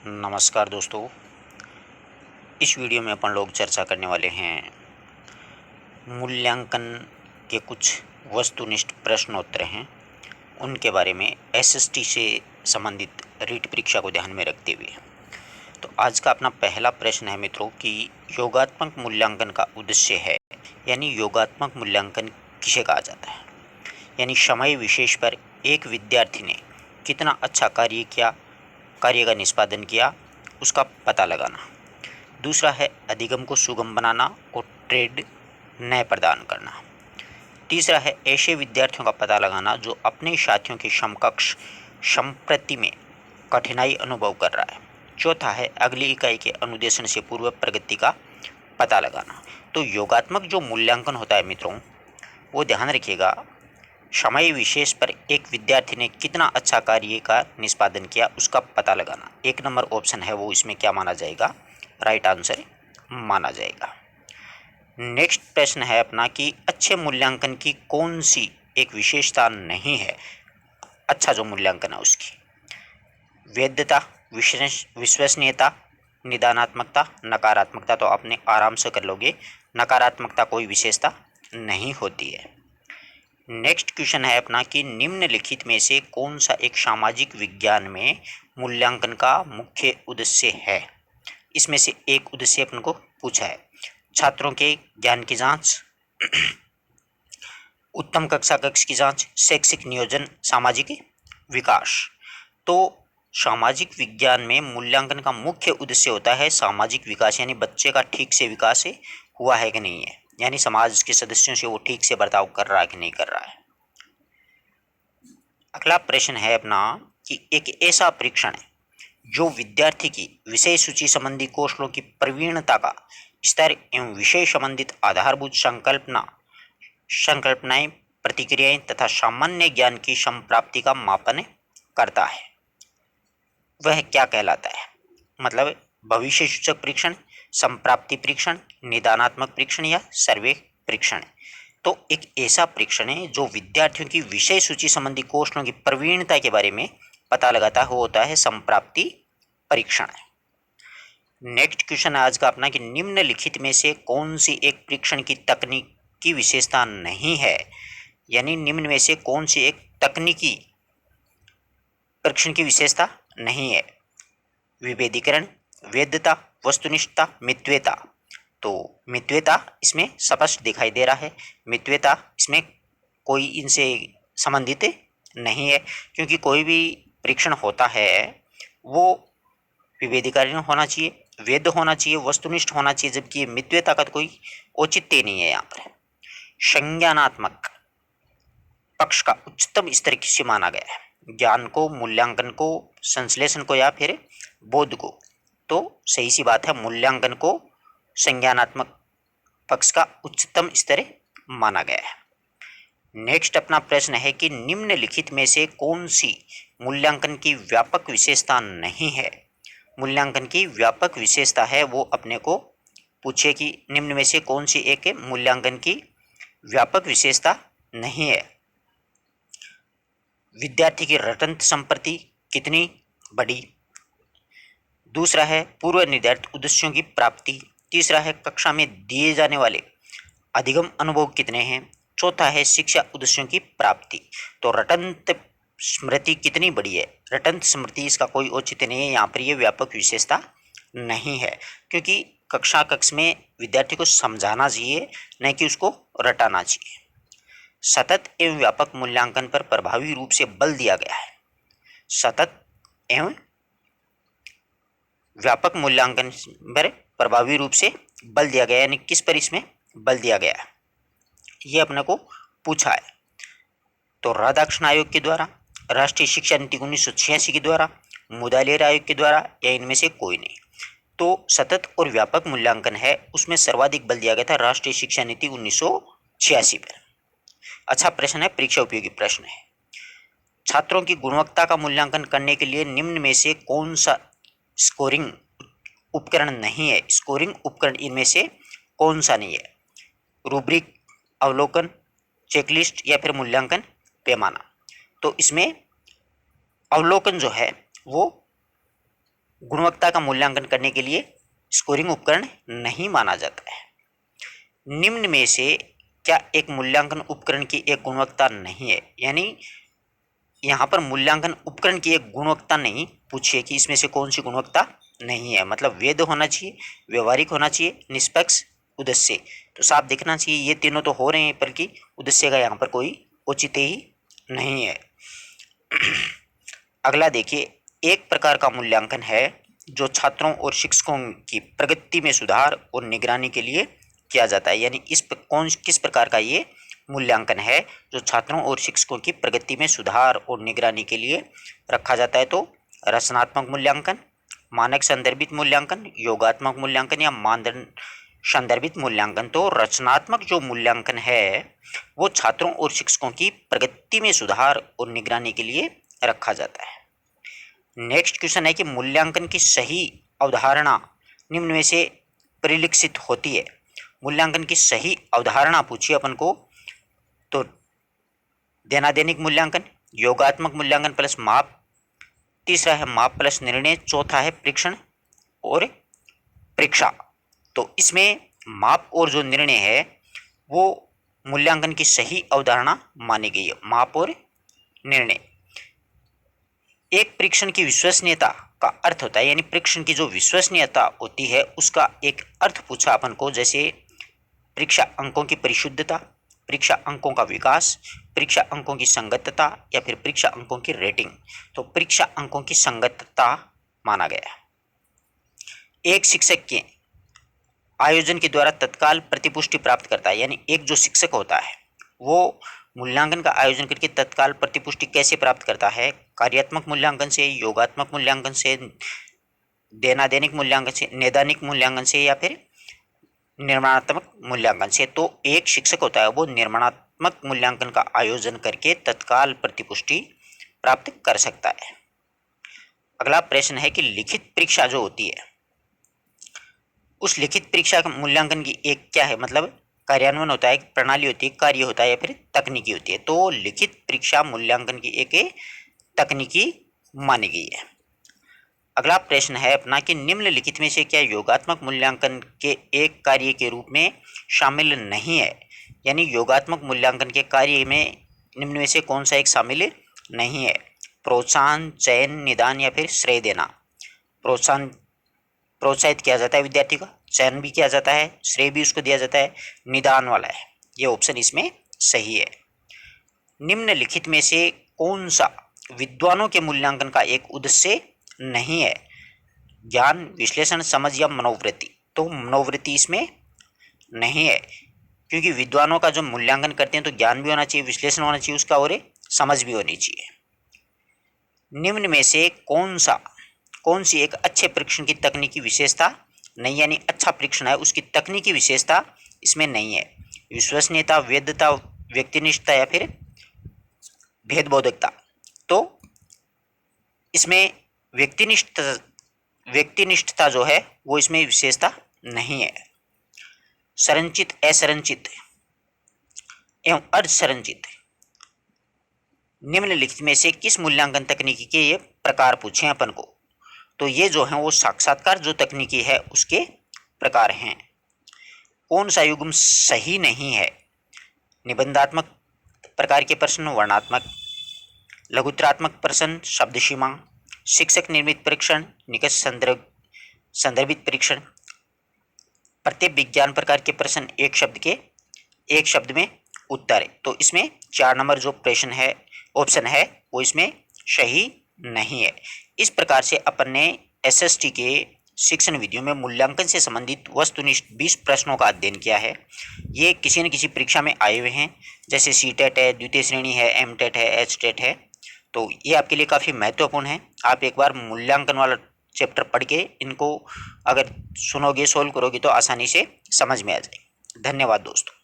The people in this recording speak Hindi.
नमस्कार दोस्तों। इस वीडियो में अपन लोग चर्चा करने वाले हैं मूल्यांकन के कुछ वस्तुनिष्ठ प्रश्नोत्तर हैं, उनके बारे में एसएसटी से संबंधित रीट परीक्षा को ध्यान में रखते हुए। तो आज का अपना पहला प्रश्न है मित्रों कि योगात्मक मूल्यांकन का उद्देश्य है, यानी योगात्मक मूल्यांकन किसे कहा जाता है। यानी समय विशेष पर एक विद्यार्थी ने कितना अच्छा कार्य का निष्पादन किया, उसका पता लगाना। दूसरा है अधिगम को सुगम बनाना और ट्रेड नए प्रदान करना। तीसरा है ऐसे विद्यार्थियों का पता लगाना जो अपने साथियों के समकक्ष संप्रति में कठिनाई अनुभव कर रहा है। चौथा है अगली इकाई के अनुदेशन से पूर्व प्रगति का पता लगाना। तो योगात्मक जो मूल्यांकन होता है मित्रों, वो ध्यान रखिएगा, समय विशेष पर एक विद्यार्थी ने कितना अच्छा कार्य का निष्पादन किया उसका पता लगाना। 1 नंबर ऑप्शन है वो इसमें क्या माना जाएगा, राइट आंसर माना जाएगा। नेक्स्ट प्रश्न है अपना कि अच्छे मूल्यांकन की कौन सी एक विशेषता नहीं है। अच्छा जो मूल्यांकन है उसकी वैधता, विश्वसनीयता, निदानात्मकता, नकारात्मकता। तो आपने आराम से कर लोगे, नकारात्मकता कोई विशेषता नहीं होती है। नेक्स्ट क्वेश्चन है अपना कि निम्नलिखित में से कौन सा एक सामाजिक विज्ञान में मूल्यांकन का मुख्य उद्देश्य है। इसमें से एक उद्देश्य अपन को पूछा है, छात्रों के ज्ञान की जांच, उत्तम कक्ष की जांच, शैक्षिक नियोजन, सामाजिक विकास। तो सामाजिक विज्ञान में मूल्यांकन का मुख्य उद्देश्य होता है सामाजिक विकास, यानी बच्चे का ठीक से विकास हुआ है कि नहीं है, यानी समाज के सदस्यों से वो ठीक से बर्ताव कर रहा है कि नहीं कर रहा है। अगला प्रश्न है अपना कि एक ऐसा परीक्षण है जो विद्यार्थी की विषय सूची संबंधी कौशलों की प्रवीणता का स्तर एवं विषय संबंधित आधारभूत संकल्पनाएं, प्रतिक्रियाएं तथा सामान्य ज्ञान की संप्राप्ति का मापन करता है, वह क्या कहलाता है। मतलब भविष्य सूचक परीक्षण, संप्राप्ति परीक्षण, निदानात्मक परीक्षण या सर्वे परीक्षण। तो एक ऐसा परीक्षण है जो विद्यार्थियों की विषय सूची संबंधी कौशलों की प्रवीणता के बारे में पता लगाता होता है संप्राप्ति परीक्षण। नेक्स्ट क्वेश्चन आज का अपना कि निम्नलिखित में से कौन सी एक परीक्षण की तकनीक की विशेषता नहीं है। यानी निम्न में से कौन सी एक तकनीकी परीक्षण की विशेषता नहीं है। विभेदीकरण, वैधता, वस्तुनिष्ठता, मितव्यता। तो मितव्यता इसमें स्पष्ट दिखाई दे रहा है, मितव्यता इसमें कोई इनसे संबंधित नहीं है, क्योंकि कोई भी परीक्षण होता है वो विभेदीकरण होना चाहिए, वैध होना चाहिए, वस्तुनिष्ठ होना चाहिए, जबकि ये मितव्यता का तो कोई औचित्य नहीं है। यहाँ पर संज्ञानात्मक पक्ष का उच्चतम स्तर किसे माना गया है, ज्ञान को, मूल्यांकन को, संश्लेषण को या फिर बोध को। तो सही सी बात है, मूल्यांकन को संज्ञानात्मक पक्ष का उच्चतम स्तर माना गया है। नेक्स्ट अपना प्रश्न है कि निम्नलिखित में से कौन सी मूल्यांकन की व्यापक विशेषता नहीं है। मूल्यांकन की व्यापक विशेषता है वो अपने को पूछे कि निम्न में से कौन सी एक मूल्यांकन की व्यापक विशेषता नहीं है। विद्यार्थी की रटंत संपत्ति कितनी बड़ी। दूसरा है पूर्व निर्धारित उद्देश्यों की प्राप्ति। तीसरा है कक्षा में दिए जाने वाले अधिगम अनुभव कितने हैं। चौथा है शिक्षा उद्देश्यों की प्राप्ति। तो रटंत स्मृति कितनी बड़ी है, रटंत स्मृति इसका कोई औचित्य नहीं है, यहाँ पर यह व्यापक विशेषता नहीं है, क्योंकि कक्ष में विद्यार्थी को समझाना चाहिए, न कि उसको रटाना चाहिए। सतत एवं व्यापक मूल्यांकन पर प्रभावी रूप से बल दिया गया है। सतत एवं व्यापक मूल्यांकन पर प्रभावी रूप से बल दिया गया, यानी किस पर इसमें बल दिया गया है, ये अपने को पूछा है। तो राधाकृष्ण आयोग के द्वारा, राष्ट्रीय शिक्षा नीति 1986 के द्वारा, मुदालियर आयोग के द्वारा, या इनमें से कोई नहीं। तो सतत और व्यापक मूल्यांकन है उसमें सर्वाधिक बल दिया गया था राष्ट्रीय शिक्षा नीति 1986 पर। अच्छा प्रश्न है, परीक्षा उपयोगी प्रश्न है। छात्रों की गुणवत्ता का मूल्यांकन करने के लिए निम्न में से कौन सा स्कोरिंग उपकरण नहीं है। स्कोरिंग उपकरण इनमें से कौन सा नहीं है। रूब्रिक, अवलोकन, चेकलिस्ट या फिर मूल्यांकन पैमाना। तो इसमें अवलोकन जो है वो गुणवत्ता का मूल्यांकन करने के लिए स्कोरिंग उपकरण नहीं माना जाता है। निम्न में से क्या एक मूल्यांकन उपकरण की एक गुणवत्ता नहीं है? यानी यहाँ पर मूल्यांकन उपकरण की एक गुणवत्ता नहीं पूछिए कि इसमें से कौन सी गुणवत्ता नहीं है, मतलब वैध होना चाहिए, व्यवहारिक होना चाहिए, निष्पक्ष, उद्देश्य। तो साफ दिखना चाहिए ये तीनों तो हो रहे हैं, बल्कि उद्देश्य का यहाँ पर कोई औचित्य ही नहीं है। अगला देखिए, एक प्रकार का मूल्यांकन है जो छात्रों और शिक्षकों की प्रगति में सुधार और निगरानी के लिए किया जाता है। यानी किस प्रकार का ये मूल्यांकन है जो छात्रों और शिक्षकों की प्रगति में सुधार और निगरानी के लिए रखा जाता है? तो रचनात्मक मूल्यांकन, मानक संदर्भित मूल्यांकन, योगात्मक मूल्यांकन या मानदंड संदर्भित मूल्यांकन। तो रचनात्मक जो मूल्यांकन है वो छात्रों और शिक्षकों की प्रगति में सुधार और निगरानी के लिए रखा जाता है। नेक्स्ट क्वेश्चन है कि मूल्यांकन की सही अवधारणा निम्न में से परिलक्षित होती है। मूल्यांकन की सही अवधारणा पूछिए अपन को, तो देनादेनिक मूल्यांकन, योगात्मक मूल्यांकन प्लस माप, तीसरा है माप प्लस निर्णय, चौथा है परीक्षण और परीक्षा। तो इसमें माप और जो निर्णय है वो मूल्यांकन की सही अवधारणा मानी गई है, माप और निर्णय। एक परीक्षण की विश्वसनीयता का अर्थ होता है, यानी परीक्षण की जो विश्वसनीयता होती है उसका एक अर्थ पूछा अपन को, जैसे परीक्षा अंकों की परिशुद्धता, परीक्षा अंकों का विकास, परीक्षा अंकों की संगतता या फिर परीक्षा अंकों की रेटिंग। तो परीक्षा अंकों की संगतता माना गया। एक शिक्षक के आयोजन के द्वारा तत्काल प्रतिपुष्टि प्राप्त करता है, यानी एक जो शिक्षक होता है वो मूल्यांकन का आयोजन करके तत्काल प्रतिपुष्टि कैसे प्राप्त करता है? कार्यात्मक मूल्यांकन से, योगात्मक मूल्यांकन से, देनादेनिक मूल्यांकन से, नैदानिक मूल्यांकन से या फिर निर्माणात्मक मूल्यांकन से। तो एक शिक्षक होता है वो निर्माणात्मक मूल्यांकन का आयोजन करके तत्काल प्रतिपुष्टि प्राप्त कर सकता है। अगला प्रश्न है कि लिखित परीक्षा जो होती है उस लिखित परीक्षा का मूल्यांकन की एक क्या है, मतलब कार्यान्वयन होता है, प्रणाली होती है, कार्य होता है या फिर तकनीकी होती है। तो लिखित परीक्षा मूल्यांकन की एक तकनीकी मानी गई है। अगला प्रश्न है अपना कि निम्नलिखित में से क्या योगात्मक मूल्यांकन के एक कार्य के रूप में शामिल नहीं है? यानी योगात्मक मूल्यांकन के कार्य में निम्न में से कौन सा एक शामिल नहीं है? प्रोत्साहन, चयन, निदान या फिर श्रेय देना। प्रोत्साहन, प्रोत्साहित किया जाता है विद्यार्थी का, चयन भी किया जाता है, श्रेय भी उसको दिया जाता है, निदान वाला है, ये ऑप्शन इसमें सही है। निम्नलिखित में से कौन सा विद्वानों के मूल्यांकन का एक उद्देश्य नहीं है? ज्ञान, विश्लेषण, समझ या मनोवृत्ति। तो मनोवृत्ति इसमें नहीं है, क्योंकि विद्वानों का जो मूल्यांकन करते हैं तो ज्ञान भी होना चाहिए, विश्लेषण होना चाहिए उसका, और समझ भी होनी चाहिए। निम्न में से कौन सी एक अच्छे परीक्षण की तकनीकी विशेषता नहीं, यानी अच्छा परीक्षण है उसकी तकनीकी विशेषता इसमें नहीं है? विश्वसनीयता, वैधता, व्यक्तिनिष्ठता या फिर भेदबोधकता। तो इसमें व्यक्तिनिष्ठता जो है वो इसमें विशेषता नहीं है। संरचित, असंरचित एवं अर्धसंरचित, निम्नलिखित में से किस मूल्यांकन तकनीकी के ये प्रकार पूछे अपन को? तो ये जो है वो साक्षात्कार जो तकनीकी है उसके प्रकार हैं। कौन सा युग्म सही नहीं है? निबंधात्मक प्रकार के प्रश्न, वर्णात्मक, लघुत्रात्मक प्रश्न, शब्द सीमा, शिक्षक निर्मित परीक्षण, निकष संदर्भित परीक्षण, प्रत्येक विज्ञान प्रकार के प्रश्न, एक शब्द में उत्तर। तो इसमें 4 नंबर जो प्रश्न है, ऑप्शन है, वो इसमें सही नहीं है। इस प्रकार से अपन ने एसएसटी के शिक्षण विधियों में मूल्यांकन से संबंधित वस्तुनिष्ठ 20 प्रश्नों का अध्ययन किया है। ये किसी न किसी परीक्षा में आए हुए हैं, जैसे सीटेट है, द्वितीय श्रेणी है, एमटेट है, एचटेट है। तो ये आपके लिए काफ़ी महत्वपूर्ण है। आप एक बार मूल्यांकन वाला चैप्टर पढ़ के इनको अगर सुनोगे, सोल्व करोगे तो आसानी से समझ में आ जाएगी। धन्यवाद दोस्तों।